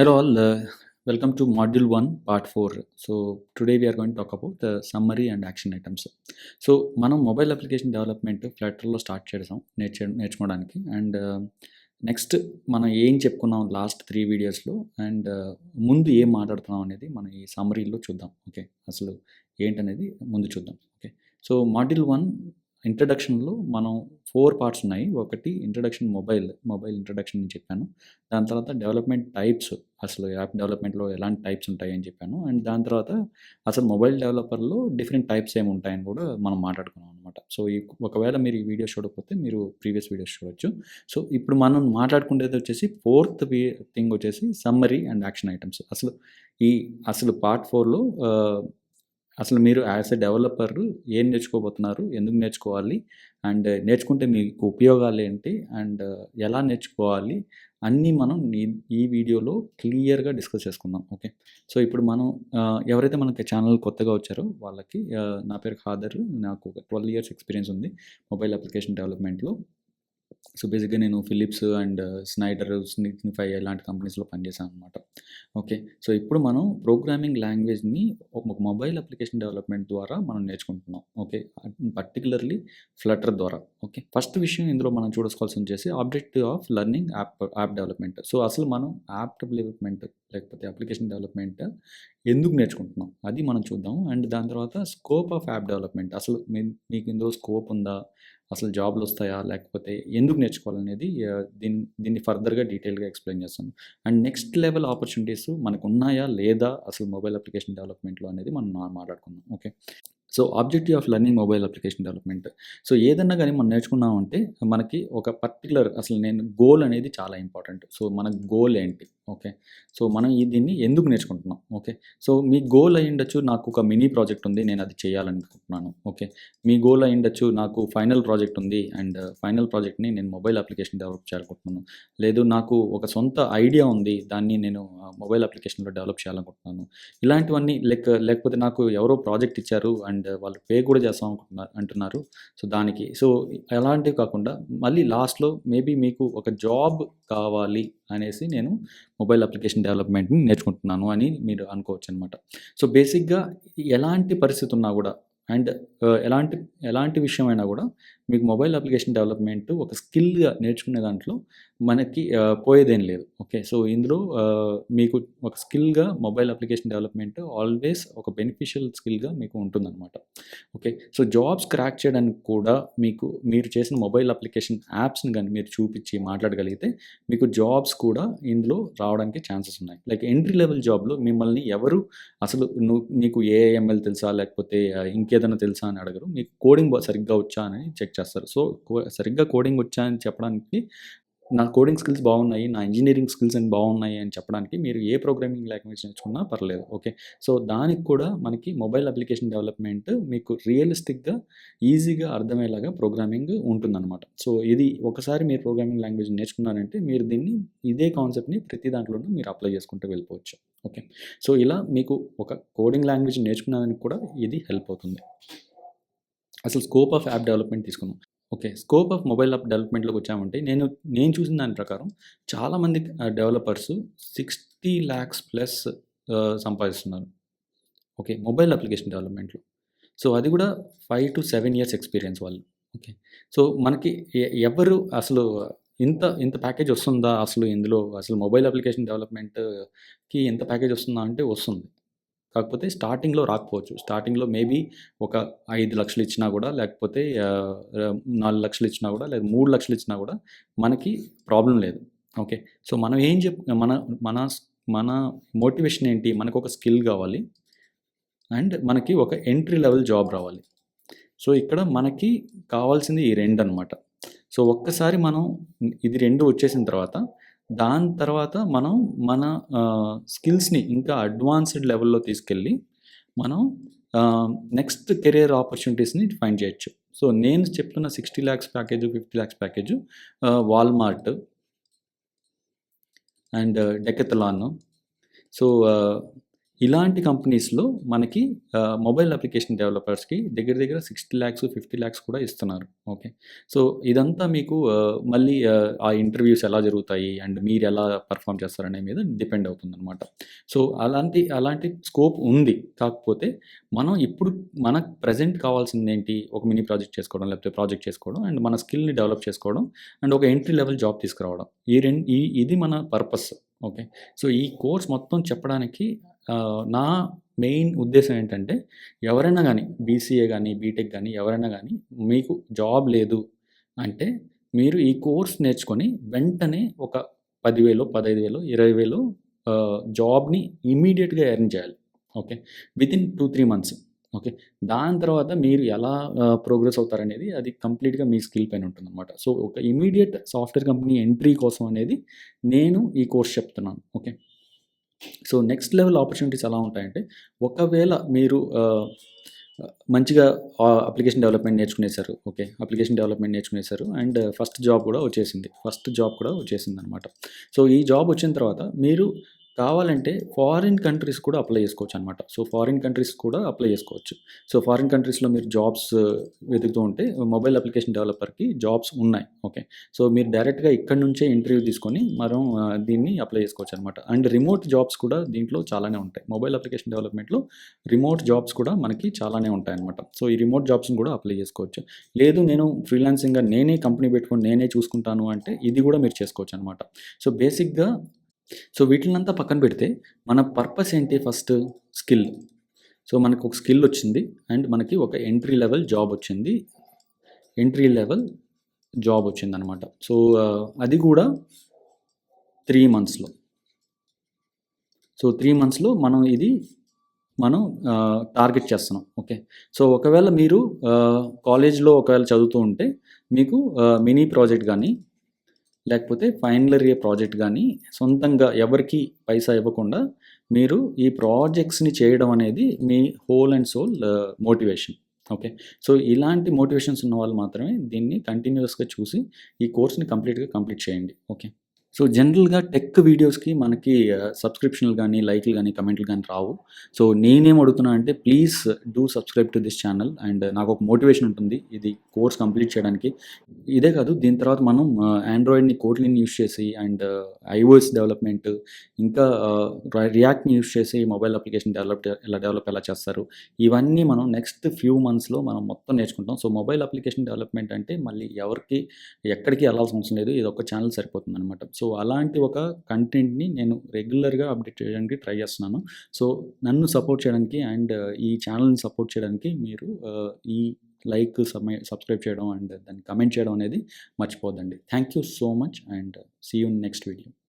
Hello all, welcome to Module 1, Part 4. So today we are going to talk about the summary and action items. So మనం mobile application development ఫ్లటర్లో start చేసాం నేర్చుకోవడానికి. And next మనం ఏం చెప్పుకున్నాం last 3 వీడియోస్లో and ముందు ఏం మాట్లాడుతున్నాం అనేది మనం ఈ సమ్మరీలో చూద్దాం. ఓకే, అసలు ఏంటనేది ముందు చూద్దాం. ఓకే, సో మాడ్యూల్ 1 ఇంట్రడక్షన్లో మనం 4 పార్ట్స్ ఉన్నాయి. ఒకటి ఇంట్రడక్షన్ మొబైల్ ఇంట్రడక్షన్ అని చెప్పాను. దాని తర్వాత డెవలప్మెంట్ టైప్స్, అసలు యాప్ డెవలప్మెంట్లో ఎలాంటి టైప్స్ ఉంటాయి అని చెప్పాను. అండ్ దాని తర్వాత అసలు మొబైల్ డెవలపర్లో డిఫరెంట్ టైప్స్ ఏమి ఉంటాయని కూడా మనం మాట్లాడుకున్నాం అనమాట. సో ఒకవేళ మీరు ఈ వీడియో చూడకపోతే మీరు ప్రీవియస్ వీడియోస్ చూడొచ్చు. సో ఇప్పుడు మనం మాట్లాడుకునేది వచ్చేసి ఫోర్త్ థింగ్ వచ్చేసి సమ్మరీ అండ్ యాక్షన్ ఐటమ్స్. అసలు పార్ట్ 4లో అసలు మీరు యాజ్ ఎ డెవలపర్ ఏం నేర్చుకోబోతున్నారు, ఎందుకు నేర్చుకోవాలి, అండ్ నేర్చుకుంటే మీకు ఉపయోగాలు ఏంటి, అండ్ ఎలా నేర్చుకోవాలి అన్నీ మనం ఈ వీడియోలో క్లియర్గా డిస్కస్ చేసుకుందాం. ఓకే, సో ఇప్పుడు మనం ఎవరైతే మనకి ఛానల్ కొత్తగా వచ్చారో వాళ్ళకి నా పేరు ఖాదర్, నాకు ఒక 12 years ఎక్స్పీరియన్స్ ఉంది మొబైల్ అప్లికేషన్ డెవలప్మెంట్లో. సో బేసిక్గా నేను ఫిలిప్స్ అండ్ స్నైడర్, సిగ్నిఫై ఇలాంటి కంపెనీస్లో పనిచేశాను అనమాట. ఓకే, సో ఇప్పుడు మనం ప్రోగ్రామింగ్ లాంగ్వేజ్ని ఒక మొబైల్ అప్లికేషన్ డెవలప్మెంట్ ద్వారా మనం నేర్చుకుంటున్నాం. ఓకే, పర్టికులర్లీ ఫ్లటర్ ద్వారా. ఓకే, ఫస్ట్ విషయం ఇందులో మనం చూసుకోవాల్సింది వచ్చేసి objective of learning app development. So అసలు మనం యాప్ డెవలప్మెంట్ లేకపోతే అప్లికేషన్ డెవలప్మెంట్ ఎందుకు నేర్చుకుంటున్నాం అది మనం చూద్దాం. అండ్ దాని తర్వాత స్కోప్ ఆఫ్ యాప్ డెవలప్మెంట్, అసలు మీకు ఇందులో స్కోప్ ఉందా, అసలు జాబ్లు వస్తాయా, లేకపోతే ఎందుకు నేర్చుకోవాలనేది దీన్ని ఫర్దర్గా డీటెయిల్గా ఎక్స్ప్లెయిన్ చేస్తాను. అండ్ నెక్స్ట్ లెవెల్ ఆపర్చునిటీస్ మనకు ఉన్నాయా లేదా అసలు మొబైల్ అప్లికేషన్ డెవలప్మెంట్లో అనేది మనం మాట్లాడుకుందాం. Okay, so objective of learning mobile application development. So ఏదన్నా కానీ మనం నేర్చుకున్నామంటే మనకి ఒక పర్టికులర్ గోల్ అనేది చాలా ఇంపార్టెంట్. సో మన గోల్ ఏంటి? ఓకే, సో మనం దీన్ని ఎందుకు నేర్చుకుంటున్నాం? ఓకే, సో మీ గోల్ అయ్యుండొచ్చు, నాకు ఒక మినీ ప్రాజెక్ట్ ఉంది, నేను అది చేయాలనుకుంటున్నాను. ఓకే, మీ గోల్ అయ్యుండొచ్చు, నాకు ఫైనల్ ప్రాజెక్ట్ ఉంది అండ్ ఫైనల్ ప్రాజెక్ట్ని నేను మొబైల్ అప్లికేషన్ డెవలప్ చేయాలనుకుంటున్నాను. లేదు, నాకు ఒక సొంత ఐడియా ఉంది, దాన్ని నేను మొబైల్ అప్లికేషన్లో డెవలప్ చేయాలనుకుంటున్నాను. ఇలాంటివన్నీ లేకపోతే నాకు ఎవరో ప్రాజెక్ట్ ఇచ్చారు అండ్ వాళ్ళు పే కూడా చేస్తాం అంటున్నారు. సో దానికి అలాంటివి కాకుండా మళ్ళీ లాస్ట్లో మేబీ మీకు ఒక జాబ్ కావాలి అనేసి నేను మొబైల్ అప్లికేషన్ డెవలప్మెంట్ని నేర్చుకుంటున్నాను అని మీరు అనుకోవచ్చు అనమాట. సో బేసిక్గా ఎలాంటి పరిస్థితి ఉన్నా కూడా అండ్ ఎలాంటి విషయమైనా కూడా మీకు మొబైల్ అప్లికేషన్ డెవలప్మెంట్ ఒక స్కిల్గా నేర్చుకునే దాంట్లో మనకి పోయేదేం లేదు. ఓకే, సో ఇందులో మీకు ఒక స్కిల్గా మొబైల్ అప్లికేషన్ డెవలప్మెంట్ ఆల్వేస్ ఒక బెనిఫిషియల్ స్కిల్గా మీకు ఉంటుందన్నమాట. ఓకే, సో జాబ్స్ క్రాక్ చేయడానికి కూడా మీరు చేసిన మొబైల్ అప్లికేషన్ యాప్స్ని కానీ మీరు చూపించి మాట్లాడగలిగితే మీకు జాబ్స్ కూడా ఇందులో రావడానికి ఛాన్సెస్ ఉన్నాయి. లైక్ ఎంట్రీ లెవెల్ జాబ్లో మిమ్మల్ని ఎవరు అసలు నీకు ఏఐఎంఎల్ తెలుసా లేకపోతే ఇంకేదైనా తెలుసా అని అడగరు. మీకు కోడింగ్ సరిగ్గా వచ్చా అని చెక్ చేస్తారు. సో సరిగ్గా కోడింగ్ వచ్చా అని చెప్పడానికి, నా కోడింగ్ స్కిల్స్ బాగున్నాయి, నా ఇంజనీరింగ్ స్కిల్స్ అని బాగున్నాయి అని చెప్పడానికి మీరు ఏ ప్రోగ్రామింగ్ లాంగ్వేజ్ నేర్చుకున్నా పర్లేదు. ఓకే, సో దానికి కూడా మనకి మొబైల్ అప్లికేషన్ డెవలప్మెంట్ మీకు రియలిస్టిక్గా ఈజీగా అర్థమయ్యేలాగా ప్రోగ్రామింగ్ ఉంటుందన్నమాట. సో ఇది ఒకసారి మీరు ప్రోగ్రామింగ్ లాంగ్వేజ్ నేర్చుకున్నారంటే మీరు ఇదే కాన్సెప్ట్ని ప్రతి దాంట్లోనూ మీరు అప్లై చేసుకుంటూ వెళ్ళిపోవచ్చు. ఓకే, సో ఇలా మీకు ఒక కోడింగ్ లాంగ్వేజ్ నేర్చుకున్నానికి కూడా ఇది హెల్ప్ అవుతుంది. అసలు స్కోప్ ఆఫ్ యాప్ డెవలప్మెంట్ తీసుకుందాం. Okay, scope of mobile app డెవలప్మెంట్లోకి వచ్చామంటే నేను చూసిన దాని ప్రకారం చాలామంది డెవలపర్స్ 60 lakhs ప్లస్ సంపాదిస్తున్నారు. ఓకే, మొబైల్ అప్లికేషన్ డెవలప్మెంట్లో. సో అది కూడా 5 to 7 years ఎక్స్పీరియన్స్ వాళ్ళు. ఓకే, సో మనకి ఎవరు అసలు ఇంత ప్యాకేజ్ వస్తుందా అసలు ఇందులో, అసలు మొబైల్ అప్లికేషన్ డెవలప్మెంట్కి ఇంత ప్యాకేజ్ వస్తుందా అంటే వస్తుంది. కాకపోతే స్టార్టింగ్‌లో రాకపోవచ్చు. స్టార్టింగ్‌లో మేబీ ఒక 5,00,000 ఇచ్చినా కూడా, లేకపోతే 4,00,000 ఇచ్చినా కూడా, లేదా 3,00,000 ఇచ్చినా కూడా మనకి ప్రాబ్లమ్ లేదు. ఓకే, సో మనం ఏం మన మన మన మోటివేషన్ ఏంటి? మనకొక స్కిల్ కావాలి అండ్ మనకి ఒక ఎంట్రీ లెవెల్ జాబ్ రావాలి. సో ఇక్కడ మనకి కావాల్సింది ఈ 2 అనమాట. సో ఒక్కసారి మనం ఇది 2 వచ్చేసిన తర్వాత దాని తర్వాత మనం మన స్కిల్స్‌ని ఇంకా అడ్వాన్స్డ్ లెవెల్‌లో తీసుకెళ్ళి మనం నెక్స్ట్ కెరియర్ ఆపర్చునిటీస్‌ని ఫైండ్ చేయొచ్చు. సో నేను చెప్తున్న 60 lakhs package, 50 lakhs package Walmart and Decathlon, so ఇలాంటి కంపెనీస్‌లో మనకి మొబైల్ అప్లికేషన్ డెవలపర్స్‌కి దగ్గర దగ్గర 60,00,000, 50,00,000 కూడా ఇస్తున్నారు. ఓకే. సో, ఇదంతా మీకు మళ్ళీ ఆ ఇంటర్వ్యూస్ ఎలా జరుగుతాయి అండ్ మీరెలా పెర్ఫార్మ్ చేస్తారనే మీద డిపెండ్ అవుతుందనమాట. సో, అలాంటి స్కోప్ ఉంది. కాకపోతే మనం ఇప్పుడు మనకు ప్రెజెంట్ కావాల్సిందేంటి? ఒక మినీ ప్రాజెక్ట్ చేసుకోవడం, లేకపోతే ప్రాజెక్ట్ చేసుకోవడం అండ్ మన స్కిల్‌ని డెవలప్ చేసుకోవడం అండ్ ఒక ఎంట్రీ లెవెల్ జాబ్ తీసుకురావడం. ఇది మన పర్పస్. ఓకే. సో, ఈ కోర్స్ మొత్తం చెప్పడానికి నా మెయిన్ ఉద్దేశ్యం ఏంటంటే, ఎవరైనా గానీ బీసీఏ గానీ, బీటెక్ గానీ ఎవరైనా గానీ మీకు జాబ్ లేదు అంటే, మీరు ఈ కోర్స్ నేర్చుకొని వెంటనే ఒక 10,000, 15,000, 20,000 జాబ్‌ని ఇమ్మీడియేట్‌గా ఎర్న్ చేయాలి. ఓకే. Within 2, 3 months. ఓకే. దాని తర్వాత మీరు ఎలా ప్రోగ్రెస్ అవుతారనేది అది కంప్లీట్‌గా మీ స్కిల్ పైన ఉంటుందనమాట. సో, ఒక ఇమ్మీడియేట్ సాఫ్ట్‌వేర్ కంపెనీ ఎంట్రీ కోసం అనేది నేను ఈ కోర్స్ చెప్తున్నాను. Okay. So, next level opportunities ఎలా ఉంటాయంటే, ఒకవేళ మీరు మంచిగా అప్లికేషన్ డెవలప్‌మెంట్ నేర్చుకునేసారు. ఓకే. అప్లికేషన్ డెవలప్‌మెంట్ నేర్చుకునేసారు అండ్ ఫస్ట్ జాబ్ కూడా వచ్చేసిందనమాట. సో, ఈ జాబ్ వచ్చిన తర్వాత మీరు కావాలంటే ఫారిన్ కంట్రీస్ కూడా అప్లై చేసుకోవచ్చనమాట. సో, ఫారిన్ కంట్రీస్ కూడా అప్లై చేసుకోవచ్చు. సో, ఫారిన్ కంట్రీస్‌లో మీరు జాబ్స్ వెతుకుతూ ఉంటే మొబైల్ అప్లికేషన్ డెవలపర్‌కి జాబ్స్ ఉన్నాయి. ఓకే. సో, మీరు డైరెక్ట్‌గా ఇక్కడి నుంచే ఇంటర్వ్యూ తీసుకొని మనం దీన్ని అప్లై చేసుకోవచ్చనమాట. అండ్ రిమోట్ జాబ్స్ కూడా దీంట్లో చాలానే ఉంటాయి. మొబైల్ అప్లికేషన్ డెవలప్‌మెంట్‌లో రిమోట్ జాబ్స్ కూడా మనకి చాలానే ఉంటాయనమాట. సో, ఈ రిమోట్ జాబ్స్‌ని కూడా అప్లై చేసుకోవచ్చు. లేదు నేను ఫ్రీలాన్సింగ్‌గా నేనే కంపెనీ పెట్టుకొని నేనే చూసుకుంటాను అంటే ఇది కూడా మీరు చేసుకోవచ్చనమాట. సో, బేసిక్‌గా వీటిల్నంతా పక్కన పెడితే మన పర్పస్ ఏంటి ఫస్ట్? స్కిల్. సో, మనకొక స్కిల్ వచ్చింది అండ్ మనకి ఒక ఎంట్రీ లెవెల్ జాబ్ వచ్చిందనమాట. సో, అది కూడా 3 మంత్స్‌లో. సో, 3 మంత్స్‌లో మనం టార్గెట్ చేస్తున్నాం. ఓకే. సో, ఒకవేళ మీరు కాలేజ్‌లో చదువుతూ ఉంటే మీకు మినీ ప్రాజెక్ట్ గానీ, లేకపోతే ఫైనల్ ఇయర్ ప్రాజెక్ట్ గానీ, సొంతంగా ఎవరికీ పైసా ఇవ్వకుండా మీరు ఈ ప్రాజెక్ట్స్‌ని చేయడం అనేది మీ whole and soul motivation. Okay. So, ఇలాంటి మోటివేషన్స్ ఉన్నవాళ్ళు మాత్రమే దీన్ని కంటిన్యూయస్‌గా చూసి ఈ కోర్స్‌ని కంప్లీట్ చేయండి. ఓకే. సో, జనరల్‌గా టెక్ వీడియోస్‌కి మనకి సబ్స్క్రిప్షన్‌లు గానీ, లైక్‌లు గానీ, కమెంట్‌లు గానీ రావు. సో, నేనేం అడుగుతున్నానంటే please do subscribe to this channel and నాకొక మోటివేషన్ ఉంటుంది. ఇది కోర్స్ కంప్లీట్ చేయడానికి. ఇదే కాదు దీని తర్వాత మనం ఆండ్రాయిడ్‌ని కోట్లిన్ యూజ్ చేసి అండ్ ఐఓఎస్ డెవలప్‌మెంట్ ఇంకా రియాక్ట్‌ని యూజ్ చేసి మొబైల్ అప్లికేషన్ డెవలప్ ఎలా చేస్తారు. ఇవన్నీ మనం నెక్స్ట్ ఫ్యూ మంత్స్‌లో మనం మొత్తం నేర్చుకుంటాం. సో, మొబైల్ అప్లికేషన్ డెవలప్‌మెంట్ అంటే మళ్ళీ ఎక్కడికి ఎళ్ళాల్సిన అవసరం లేదు. ఇదొక్క ఛానల్ సరిపోతుందనమాట. సో, అలాంటి ఒక కంటెంట్‌ని నేను రెగ్యులర్‌గా అప్డేట్ చేయడానికి ట్రై చేస్తున్నాను. సో, నన్ను సపోర్ట్ చేయడానికి అండ్ ఈ ఛానెల్‌ని సపోర్ట్ చేయడానికి మీరు ఈ సబ్స్క్రైబ్ చేయడం అండ్ దాన్ని కమెంట్ చేయడం అనేది మర్చిపోవద్దండి. Thank you so much and see you in next video.